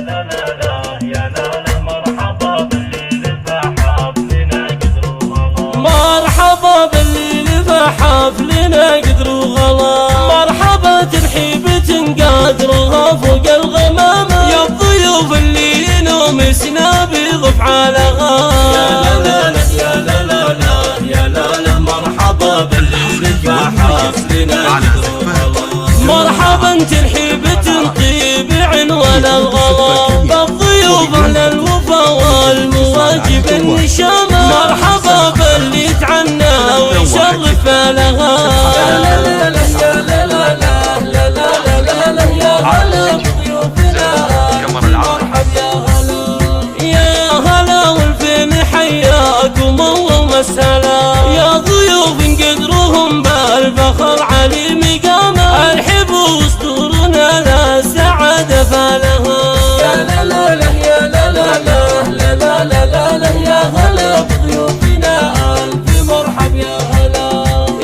لا لا لا يا لا لا مرحبا باللي لفى حفلنا قدر وغلا. مرحبا باللي لفى حفلنا قدر وغلا. مرحبا ترحيبة قادرها فوق الغمامة يا الضيوف اللي نومسنا بضفعالها. يا لا لا يا لا لا لا يا لا لا مرحبا باللي لفى حفلنا قدر وغلا. مرحبا ترحيبة طيب عنوان الغلا بالضيوف على الوفا والمواجب النشامة. مرحبا باللي تعنى ويشرف لها. يا لا لا لا يا لا لا لا لا لا لا لا يا هلا بضيوفنا مرحب يا هلا. يا هلا والفين حياكم الله ومسهلا يا ضيوف قدرهم بالفخر علي مقامه. ارحبوا واسطورنا لا سعادة فالها. يا لا لا لا يا لا لا لا لا لا لا لا لا يا هلا بضيوفنا ألف مرحب يا هلا.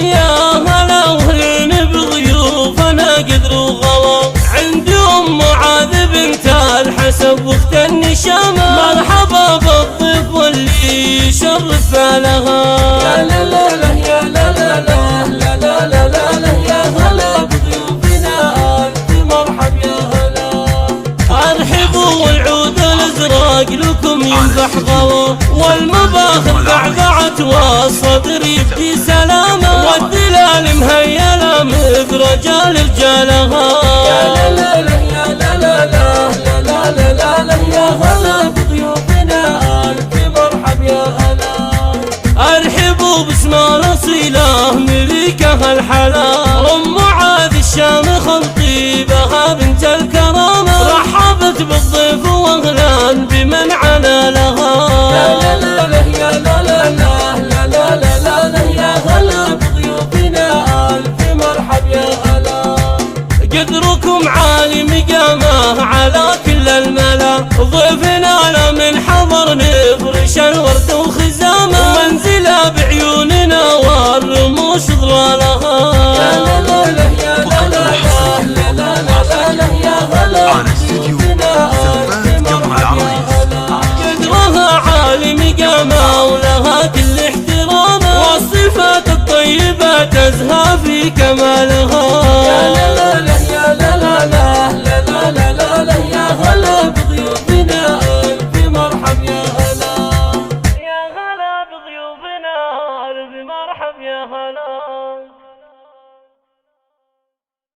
يا هلا وهلين بضيوفنا قدر وغلا. عندي ام معاذ بنت الحسب واخت النشامة. مرحبا بالضيف واللي يشرف لها. يا لا لا لا يا لا لا لا لا لا لا لا لا يا هلا بضيوفنا ألف مرحب يا هلا. ارحبوا والعود الازرق لكم ينفح غلا. والمباخر بعبعت والصدر يبدي سلامه. والدلال مهيله مثل رجال رجالها. يا لا لا لا يا لا لا لا لا لا لا لا لا يا هلا بضيوفنا ألف مرحب يا هلا. ارحبوا باسم الاصيله مليكها الحلا. ام معاذ الشام خطيبها بنت الكرامه. رحبت بالضيف واهلا بمن عنا لها. يا لا لا لا يا لا لا لا لا لا لا لا لا يا هلا بضيوفنا ألف مرحب يا هلا. قدركم عالي مقامه على كل الملا. ضيفنا من حضر نفرش الورد وخزامه. منزله بعيوننا والرموش ضلالها. يا لا لا لا يا لا لا لا لا لا لا لا يا هلا بضيوفنا ألف مرحب يا هلا. قدرها عالي مقامه ولها كل احترامه. والصفات الطيبة تزهى في كمالها.